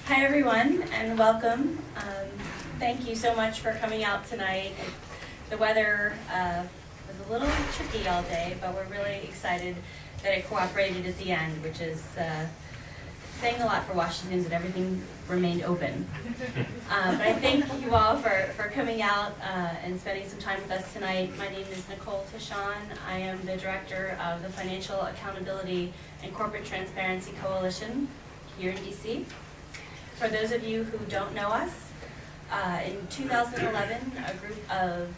Hi everyone, and welcome. Thank you so much for coming out tonight. The weather was a little tricky all day, but we're really excited that it cooperated at the end, which is saying a lot for Washington that everything remained open. But I thank you all for coming out and spending some time with us tonight. My name is Nicole Tichon. I am the director of the Financial Accountability and Corporate Transparency Coalition here in DC. For those of you who don't know us, in 2011, a group of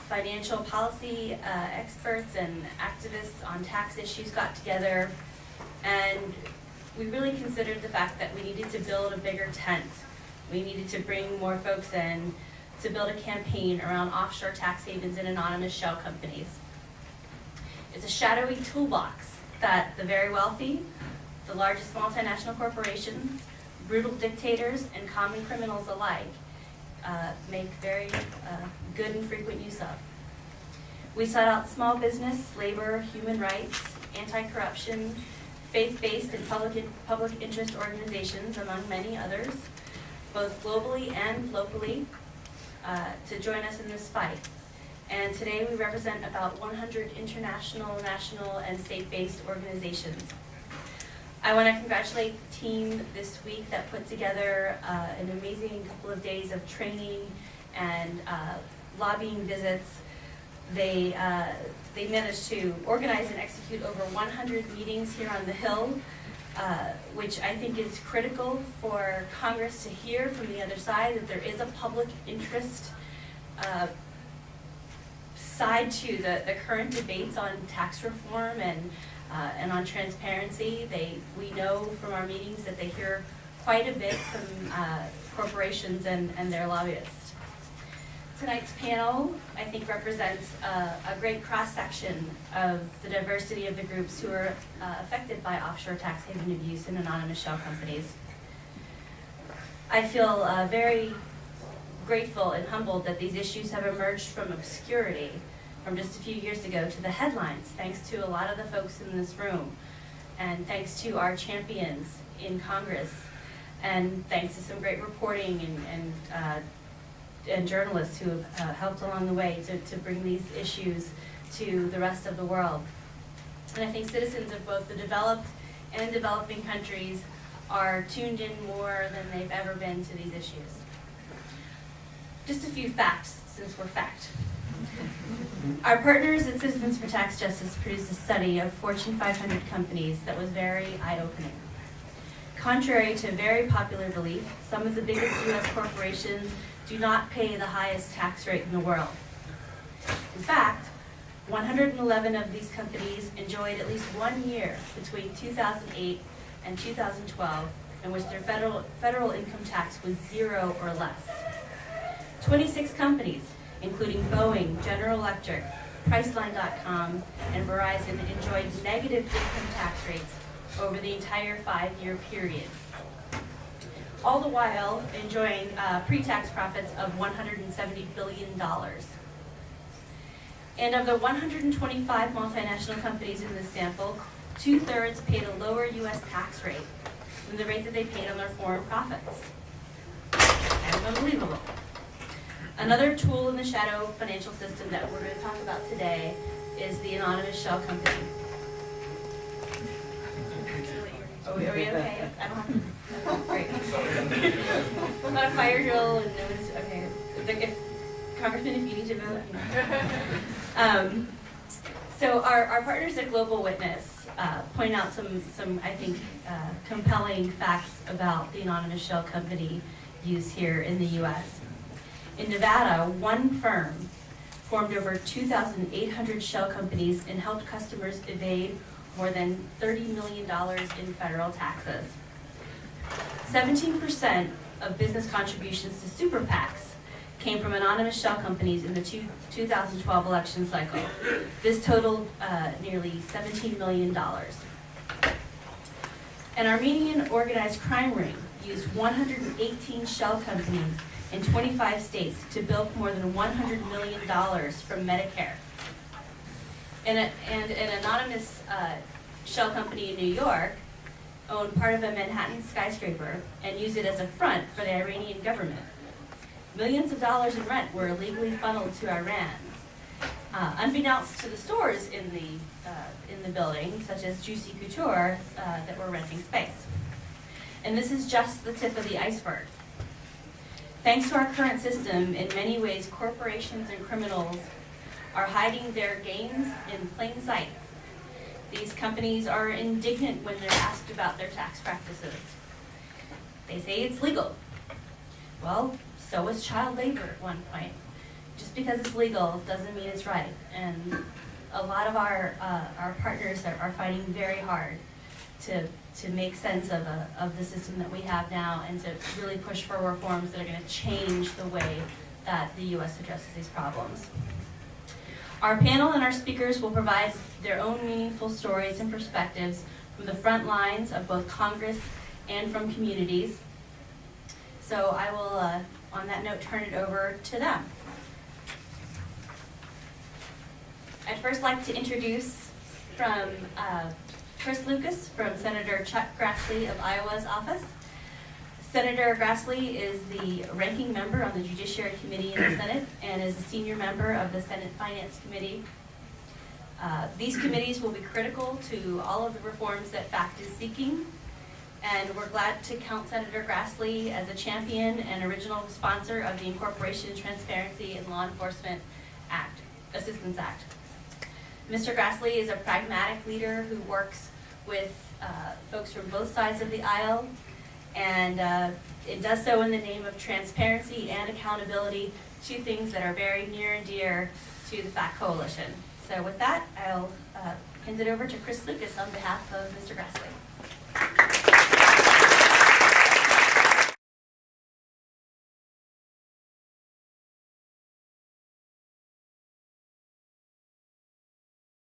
financial policy experts and activists on tax issues got together, and we really considered the fact that we needed to build a bigger tent. We needed to bring more folks in to build a campaign around offshore tax havens and anonymous shell companies. It's a shadowy toolbox that the very wealthy, the largest multinational corporations, brutal dictators, and common criminals alike make very good and frequent use of. We sought out small business, labor, human rights, anti-corruption, faith-based and public interest organizations, among many others, both globally and locally, to join us in this fight. And today we represent about 100 international, national, and state-based organizations. I want to congratulate the team this week that put together an amazing couple of days of training and lobbying visits. They managed to organize and execute over 100 meetings here on the Hill, which I think is critical for Congress to hear from the other side, that there is a public interest side to the current debates on tax reform and on transparency. We know from our meetings that they hear quite a bit from corporations and their lobbyists. Tonight's panel, I think, represents a great cross-section of the diversity of the groups who are affected by offshore tax haven abuse and anonymous shell companies. I feel very grateful and humbled that these issues have emerged from obscurity from just a few years ago to the headlines, thanks to a lot of the folks in this room, and thanks to our champions in Congress, and thanks to some great reporting and journalists who have helped along the way to bring these issues to the rest of the world. And I think citizens of both the developed and developing countries are tuned in more than they've ever been to these issues. Just a few facts, since we're fact. Our partners at Citizens for Tax Justice produced a study of Fortune 500 companies that was very eye-opening. Contrary to very popular belief, some of the biggest U.S. corporations do not pay the highest tax rate in the world. In fact, 111 of these companies enjoyed at least 1 year between 2008 and 2012 in which their federal income tax was 0 or less. 26 companies, including Boeing, General Electric, Priceline.com, and Verizon, enjoyed negative income tax rates over the entire 5-year period, all the while enjoying pre-tax profits of $170 billion. And of the 125 multinational companies in this sample, 2/3 paid a lower U.S. tax rate than the rate that they paid on their foreign profits. Kind of unbelievable. Another tool in the shadow financial system that we're going to talk about today is the anonymous shell company. Are we okay? I don't have to. Oh, great. Not a fire drill and no one's okay. If Congressman, if you need to vote. So our partners at Global Witness point out some I think compelling facts about the anonymous shell company use here in the U.S. In Nevada, one firm formed over 2,800 shell companies and helped customers evade more than $30 million in federal taxes. 17% of business contributions to super PACs came from anonymous shell companies in the 2012 election cycle. This totaled nearly $17 million. An Armenian organized crime ring used 118 shell companies in 25 states to bilk more than $100 million from Medicare. And an anonymous shell company in New York own part of a Manhattan skyscraper and use it as a front for the Iranian government. Millions of dollars in rent were illegally funneled to Iran. Unbeknownst to the stores in the building, such as Juicy Couture, that were renting space. And this is just the tip of the iceberg. Thanks to our current system, in many ways, corporations and criminals are hiding their gains in plain sight. These companies are indignant when they're asked about their tax practices. They say it's legal. Well, so is child labor at one point. Just because it's legal doesn't mean it's right. And a lot of our partners are fighting very hard to make sense of the system that we have now and to really push for reforms that are going to change the way that the U.S. addresses these problems. Our panel and our speakers will provide their own meaningful stories and perspectives from the front lines of both Congress and from communities. So I will, on that note, turn it over to them. I'd first like to introduce from Chris Lucas from Senator Chuck Grassley of Iowa's office. Senator Grassley is the ranking member on the Judiciary Committee in the Senate and is a senior member of the Senate Finance Committee. These committees will be critical to all of the reforms that FACT is seeking, and we're glad to count Senator Grassley as a champion and original sponsor of the Incorporation, Transparency, and Law Enforcement Assistance Act. Mr. Grassley is a pragmatic leader who works with folks from both sides of the aisle, and it does so in the name of transparency and accountability, two things that are very near and dear to the FACT Coalition. So with that, I'll hand it over to Chris Lucas on behalf of Mr. Grassley.